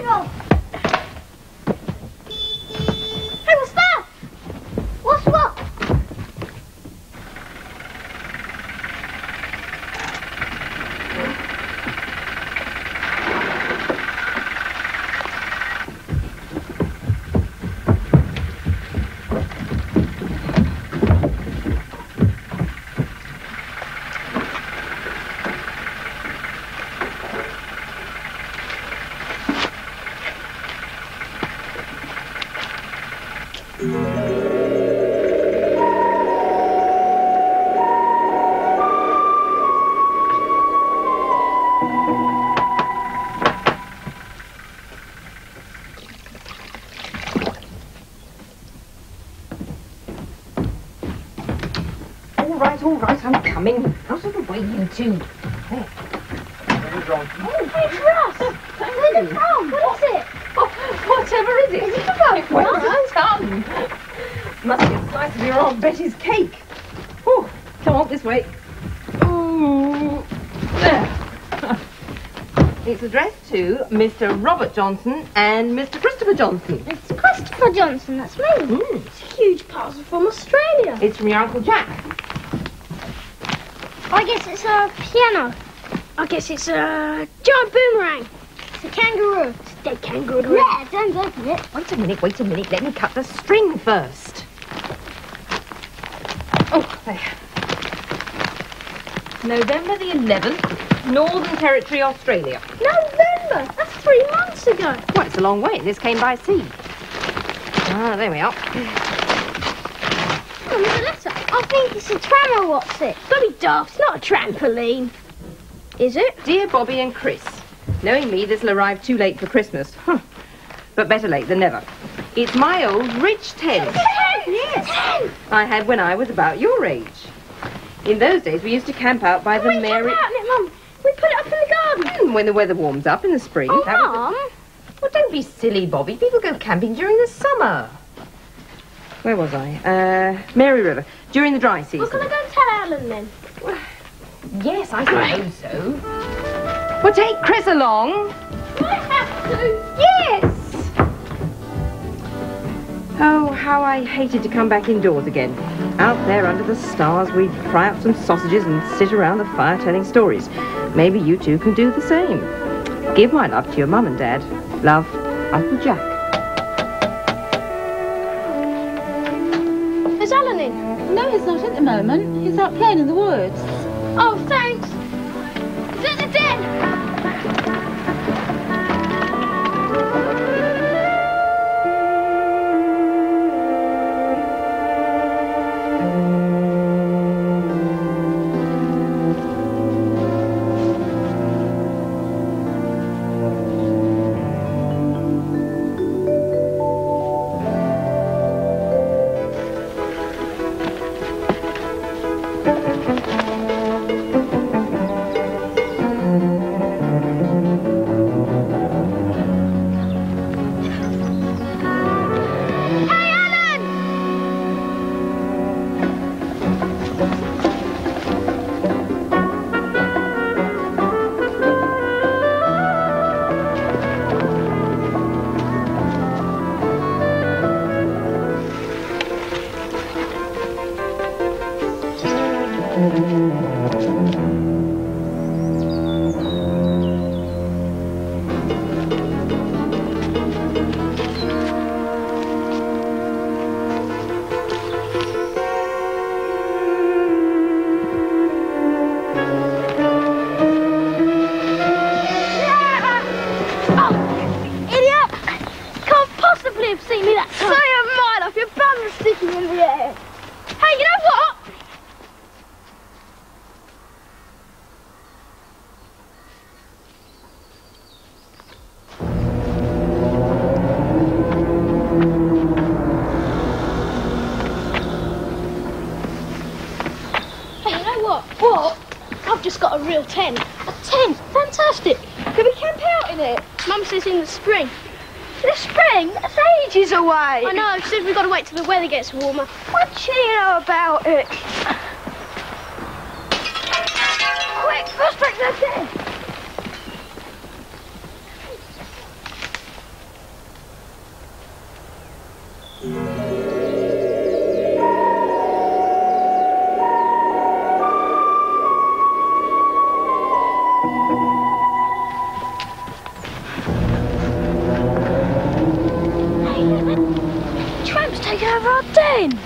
hang on. Hey, what's that? What's what? All right, I'm coming. Out of the way, you two. There. Oh, it's Russ. Where's it from? What is it? Oh, whatever is it? Is it about well done. Must be a slice of your Aunt Betty's cake. Oh, come on, this way. Ooh. There. It's addressed to Mr. Robert Johnson and Mr. Christopher Johnson. It's Christopher Johnson, that's me. It's a huge parcel from Australia. It's from your Uncle Jack. I guess it's a piano. I guess it's a giant boomerang. It's a kangaroo. It's a dead kangaroo. Yeah, don't open it. Wait a minute. Let me cut the string first. Oh, there. November the 11th, Northern Territory, Australia. November? That's 3 months ago. Well, it's a long way. This came by sea. Ah, there we are. Oh, there's a letter. I think it's a tram or what's it? Don't be daft. It's not a trampoline. Is it? Dear Bobby and Chris, knowing me, this'll arrive too late for Christmas. But better late than never. It's my old rich tent. Yes. I had when I was about your age. In those days, we used to camp out by the Mary... We camp out in it, Mum. We put it up in the garden. When the weather warms up in the spring. Oh, that was Mum. Well, don't be silly, Bobby. People go camping during the summer. Where was I? Mary River. During the dry season. Well, can I go and tell Alan then? Well, yes, I suppose so. Well, take Chris along. I have to. Yes! Oh, how I hated to come back indoors again. Out there under the stars, we'd fry up some sausages and sit around the fire telling stories. Maybe you two can do the same. Give my love to your mum and dad. Love, Uncle Jack. Is Alan in? No, he's not at the moment. He's out playing in the woods. Oh, thanks. Is it the den? Got a real tent. A tent? Fantastic. Can we camp out in it? Mum says in the spring. The spring? That's ages away. I know. She says we've got to wait till the weather gets warmer. What do you know about it? Quick, let's break that tent. 10!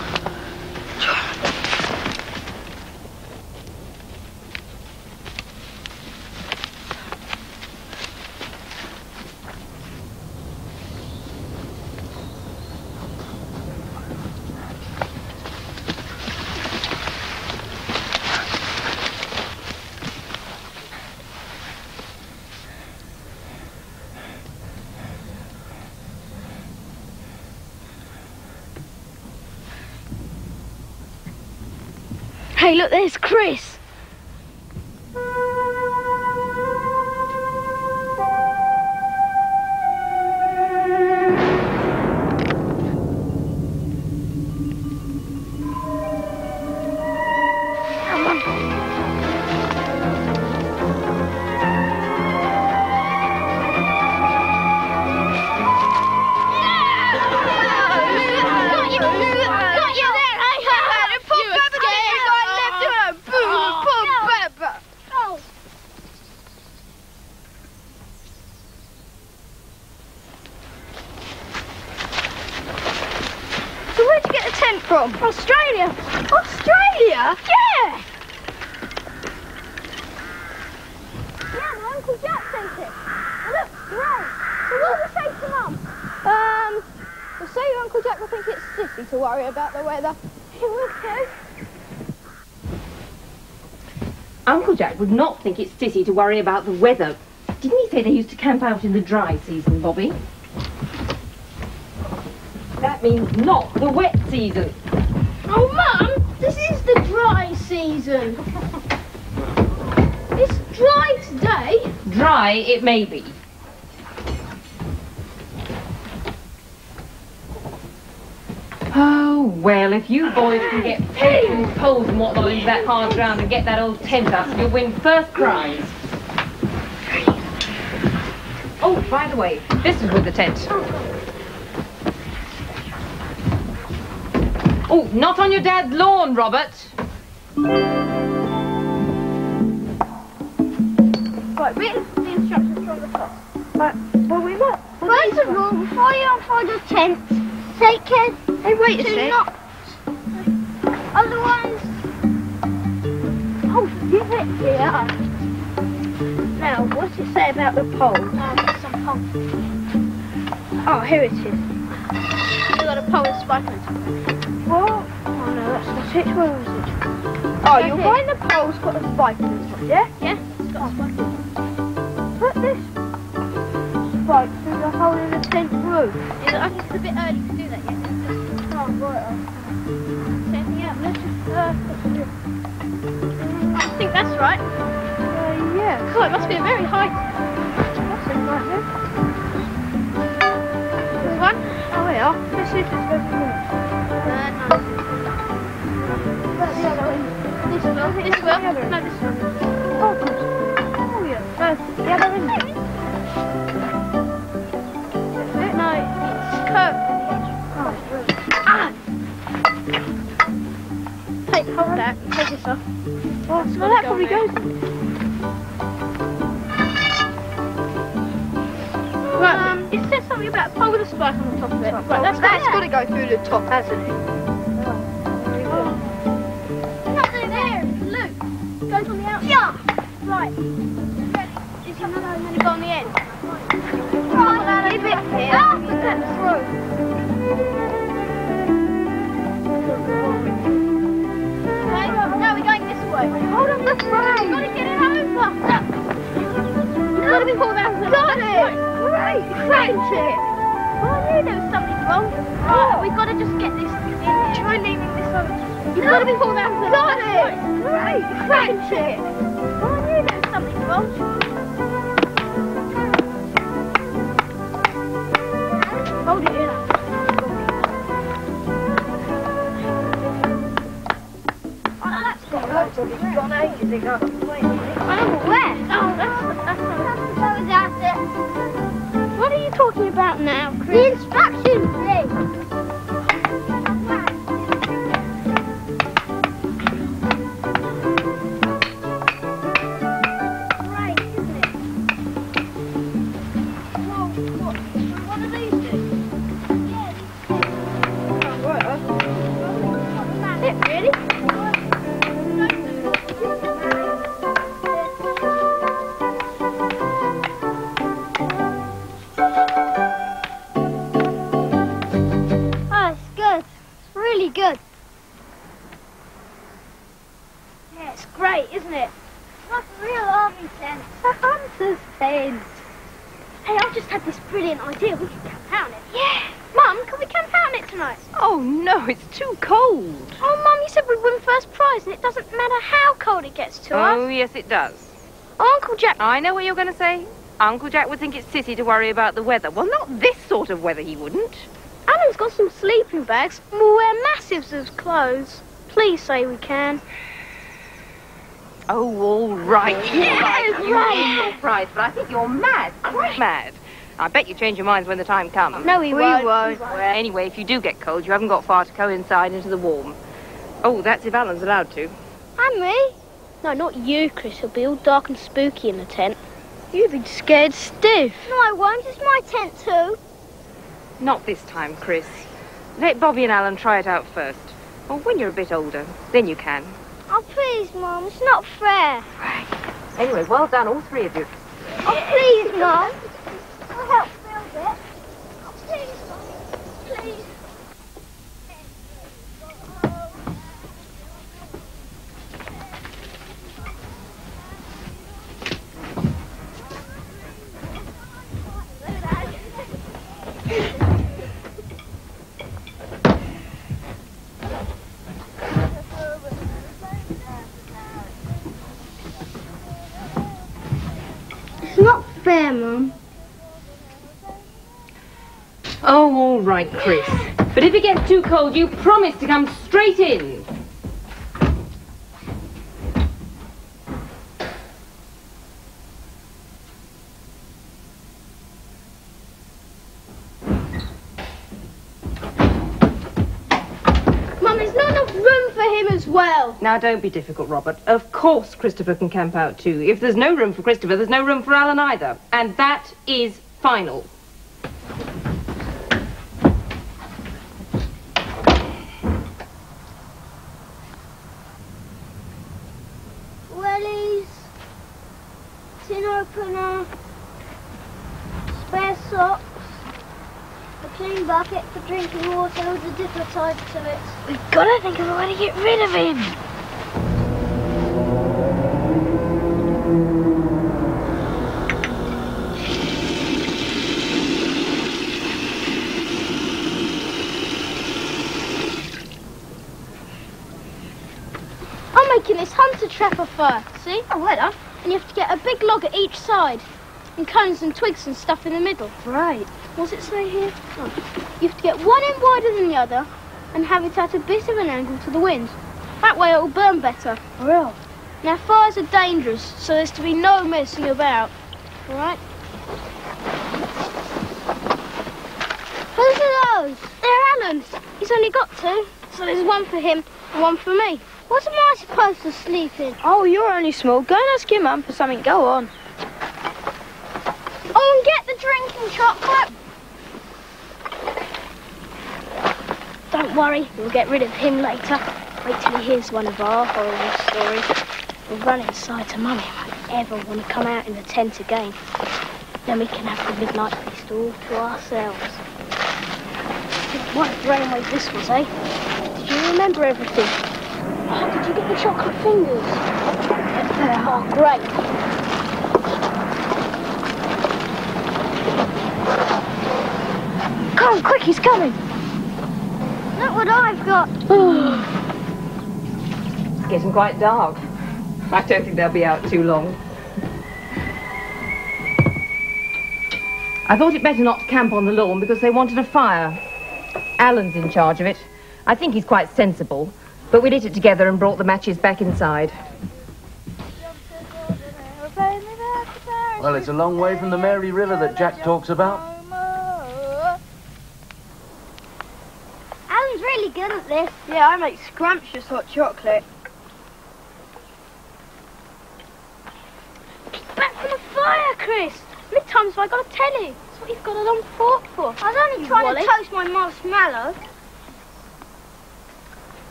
Hey, look, there's Chris. From Australia. Australia? Yeah! Yeah, my Uncle Jack sent it. Oh, look, great. So what will we say to Mum? We'll say your Uncle Jack will think it's sissy to worry about the weather. He will too. Uncle Jack would not think it's sissy to worry about the weather. Didn't he say they used to camp out in the dry season, Bobby? That means not the wet season. Oh, Mum, this is the dry season. It's dry today. Dry it may be. Oh, well, if you boys can get pegs and poles and whatnot into that hard ground and get that old tent up, you'll win first prize. Oh, by the way, this is with the tent. Oh, not on your dad's lawn, Robert. Right, read the instructions from the top. Right, well, we might. First of all, before you unfold your tent, take care. Hey, wait a sec. Not. Otherwise. Oh, give it here. Now, what does it say about the pole? Oh, some pole. Oh, here it is. You've got a pole with spike on it. What? Oh no, that's not it. Where is it? Oh, you'll find the pole's got a spike in it, yeah? Yeah, it's got a spike in it. Put this spike through the hole in the tent roof. I think it's a bit early to do that yet. Just... Oh, right. Anything else? Let's just, I think that's right. Yeah. God, it must be a very high... That's it right there. This one? Oh, we are. Let's see if this goes through. No. The other one. This will. No, this one. Oh, good. Oh, yeah. The other one. No, it's curved. Oh, ah! Hold that. Take this off. Oh, so that probably goes. Right, it says something about a pole with a spike on the top of it. Right, that's got to go through the top, hasn't it? Nothing there. Look, it goes on the outside. Yeah. Right. Is another one going to go on the end? Right, leave it here. Put that through. Okay, now we're going this way. Hold on the frame. You've got to get it over. It's got to be pulled out. Got it. Great. Cranked it. Oh, I knew there was something wrong. Right, we've got to just get this in here. Try leaving this on. You've got to be pulled out. Got it. Great. Cranked it. Oh, I knew there was something wrong. Hold it in. Oh, that's got to go. It's gone ages ago. I know, but where? Oh, that's it. What are you talking about now, Chris? The instructions thing. Great, isn't it? Well, what do these do? Yeah, these do. Oh, right. good. Yeah, it's great, isn't it? It's like a real army tent. A hunter's tent. Hey, I've just had this brilliant idea. We can camp out in it. Yeah. Mum, can we camp out in it tonight? Oh, no, it's too cold. Oh, Mum, you said we'd win first prize and it doesn't matter how cold it gets to us. Oh, yes, it does. Oh, Uncle Jack... I know what you're going to say. Uncle Jack would think it's silly to worry about the weather. Well, not this sort of weather, he wouldn't. Alan's got some sleeping bags. We'll wear massives as clothes. Please say we can. Oh, all right. Yeah, right. You right. win your prize, but I think you're mad. Quite mad. I bet you change your minds when the time comes. No, we won't. Anyway, if you do get cold, you haven't got far to go inside into the warm. Oh, that's if Alan's allowed to. And me? No, not you, Chris. It'll be all dark and spooky in the tent. You'll be scared stiff. No, I won't. It's my tent too. Not this time, Chris. Let Bobby and Alan try it out first. Or when you're a bit older, then you can. Oh, please, Mum. It's not fair. Right. Anyway, well done, all three of you. Oh, please, Mum. I'll help build it. Oh, please, Mum. Please. It's not fair, Mum. Oh, all right, Chris. But if it gets too cold, you promise to come straight in. Mum, there's not enough room for him as well. Now, don't be difficult, Robert. Of course Christopher can camp out too. If there's no room for Christopher, there's no room for Alan either. And that is final. Wellies, tin opener, spare socks, a clean bucket for drinking water with a dipper tied to it. We've got to think of a way to get rid of him. I'm making this hunter trap of fur, see? Oh, well done. And you have to get a big log at each side, and cones and twigs and stuff in the middle. Right. What's it say here? Oh. You have to get one end wider than the other, and have it at a bit of an angle to the wind. That way it will burn better. Real. Now, fires are dangerous, so there's to be no messing about. All right? Whose are those? They're Alan's. He's only got two, so there's one for him and one for me. What am I supposed to sleep in? Oh, you're only small. Go and ask your mum for something. Go on. Oh, and get the drinking chocolate. Don't worry, we'll get rid of him later. Wait till he hears one of our horrible stories. We'll run inside to Mummy and won't ever want to come out in the tent again. Then we can have the midnight feast all to ourselves. What a brainwave this was, eh? Did you remember everything? Oh, did you get the chocolate fingers? Oh, great. Come on, quick, he's coming. Look what I've got. It's getting quite dark. I don't think they'll be out too long. I thought it better not to camp on the lawn because they wanted a fire. Alan's in charge of it. I think he's quite sensible. But we lit it together and brought the matches back inside. Well, it's a long way from the Mary River that Jack talks about. Alan's really good at this. Yeah, I make scrumptious hot chocolate. Back from the fire, Chris. How many times have I got to tell you? That's what you've got a long fork for. I was only trying to toast my marshmallow.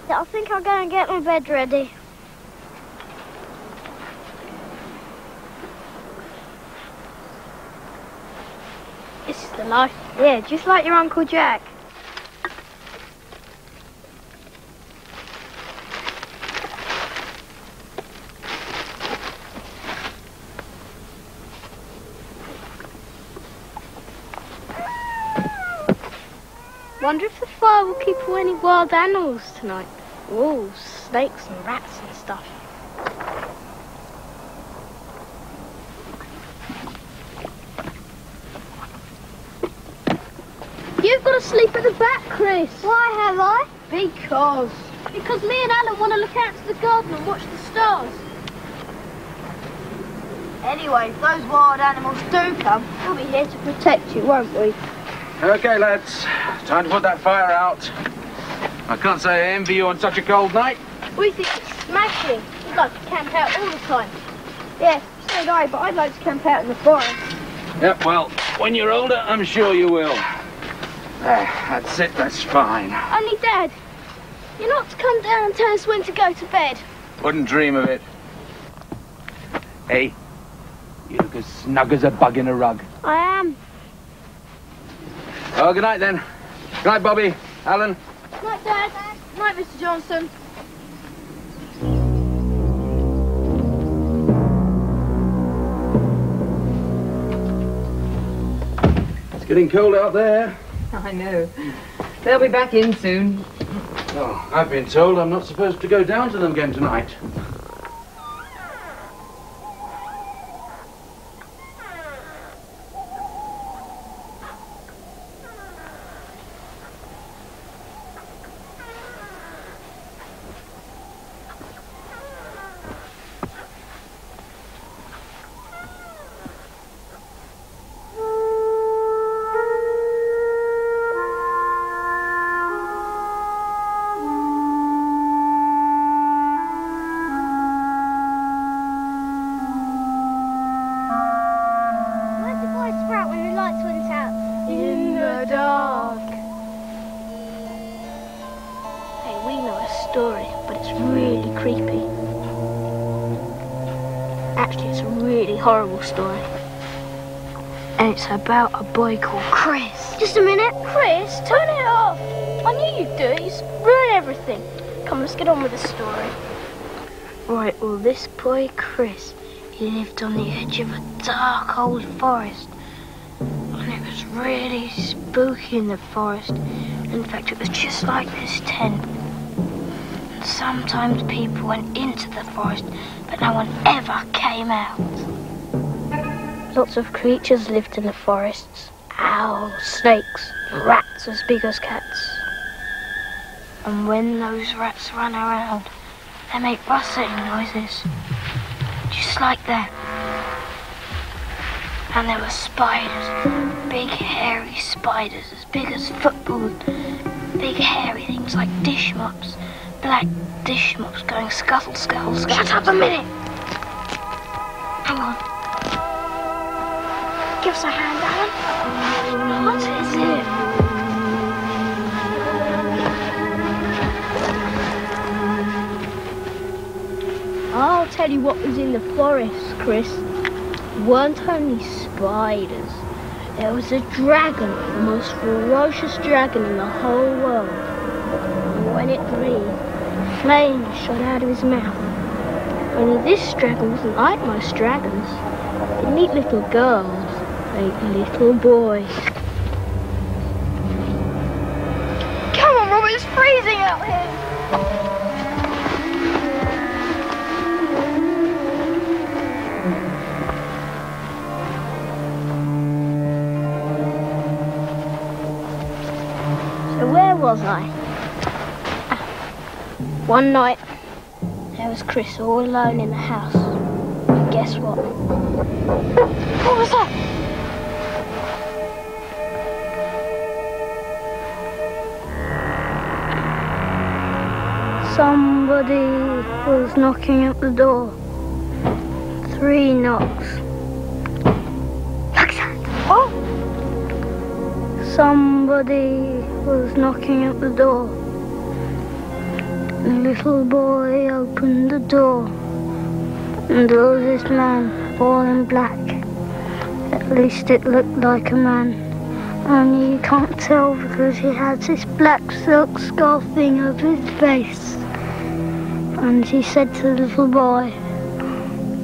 I think I'll go and get my bed ready. This is the life. Yeah, just like your Uncle Jack. Wonder if the fire will keep away any wild animals tonight. Wolves, snakes and rats and stuff. You've got to sleep at the back, Chris. Why have I? Because me and Alan want to look out to the garden and watch the stars. Anyway, if those wild animals do come, we'll be here to protect you, won't we? Okay, lads. Time to put that fire out. I can't say I envy you on such a cold night. We think it's smashing. We'd like to camp out all the time. Yeah, so do I, but I'd like to camp out in the forest. Yep, well, when you're older, I'm sure you will. That's it, that's fine. Only, Dad, you're not to come down and tell us when to go to bed. Wouldn't dream of it. Hey, you look as snug as a bug in a rug. I am. Oh, good night then. Good night, Bobby. Alan. Night, Dad. Night, Mr. Johnson. It's getting cold out there. I know. They'll be back in soon. Oh, I've been told I'm not supposed to go down to them again tonight. Horrible story. And it's about a boy called Chris. Just a minute. Chris, turn it off. I knew you'd do it. You ruin everything. Come, let's get on with the story. Right, well, this boy Chris, he lived on the edge of a dark old forest. And it was really spooky in the forest. In fact, it was just like this tent. And sometimes people went into the forest, but no one ever came out. Lots of creatures lived in the forests. Owls, snakes, rats as big as cats. And when those rats run around, they make rustling noises. Just like that. And there were spiders. Big hairy spiders as big as footballs. Big hairy things like dish mops. Black dish mops going scuttle, scuttle, scuttle. Shut up a minute! Hang on. Give us a hand, Alan. What is it? I'll tell you what was in the forest, Chris. It weren't only spiders. There was a dragon, the most ferocious dragon in the whole world. And when it breathed, flames shot out of his mouth. Only this dragon wasn't like most dragons. It'd meet little girls. Like little boys. Come on, Robert, it's freezing out here. So where was I? One night, there was Chris all alone in the house. And guess what? What was that? Somebody was knocking at the door. 3 knocks. Like that. Oh! Somebody was knocking at the door. The little boy opened the door. And there was this man, all in black. At least it looked like a man. Only you can't tell because he has this black silk scarf thing over his face. And he said to the little boy,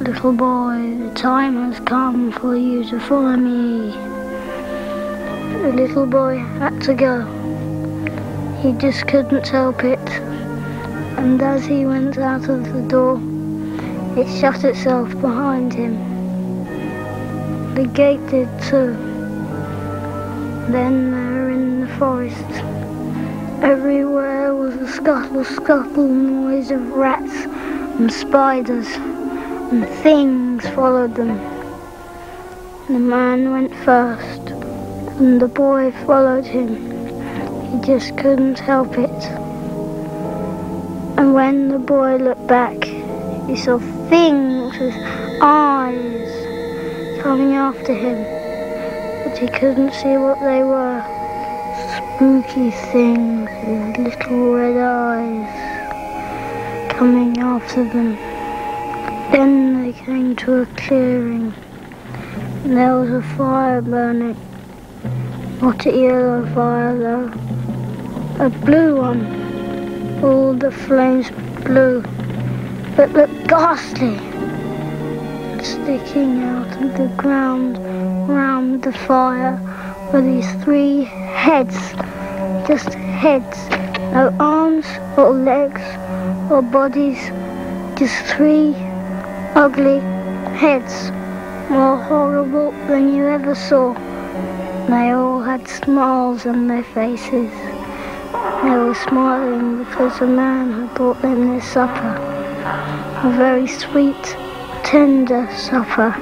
the time has come for you to follow me. The little boy had to go. He just couldn't help it. And as he went out of the door, it shut itself behind him. The gate did too. Then they were in the forest. Everywhere was a scuttle noise of rats and spiders, and things followed them. The man went first, and the boy followed him. He just couldn't help it. And when the boy looked back, he saw things with eyes coming after him, but he couldn't see what they were. Spooky things with little red eyes coming after them. Then they came to a clearing. And there was a fire burning. Not a yellow fire though, a blue one. All the flames blue, but looked ghastly. Sticking out of the ground round the fire were these 3 heads, just heads, no arms or legs or bodies, just 3 ugly heads, more horrible than you ever saw. They all had smiles on their faces. They were smiling because the man had brought them their supper, a very sweet, tender supper.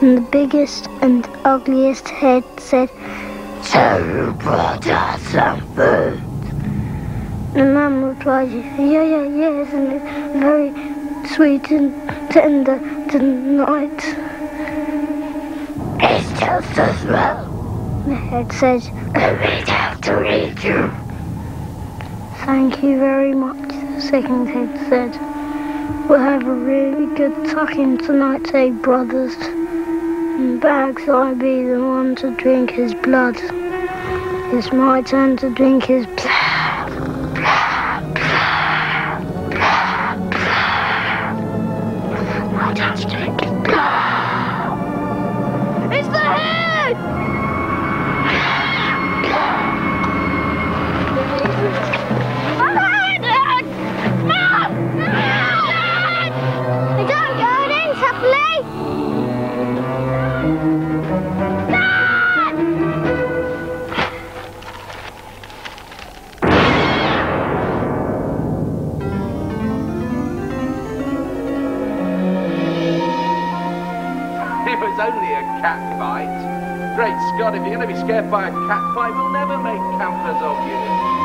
And the biggest and ugliest head said, "So you brought us some food?" The man replied, yes, and it's very sweet and tender tonight. It's just as well, the head said. We'd have to eat you. Thank you very much, the second head said. We'll have a really good tuck-in tonight, eh, brothers? And Bags, I be the one to drink his blood. It's my turn to drink his blood. I just drink his blood. It's the head! Don't go in, Tuffley! It was only a cat fight. Great Scott, if you're going to be scared by a cat fight, we'll never make campers of you.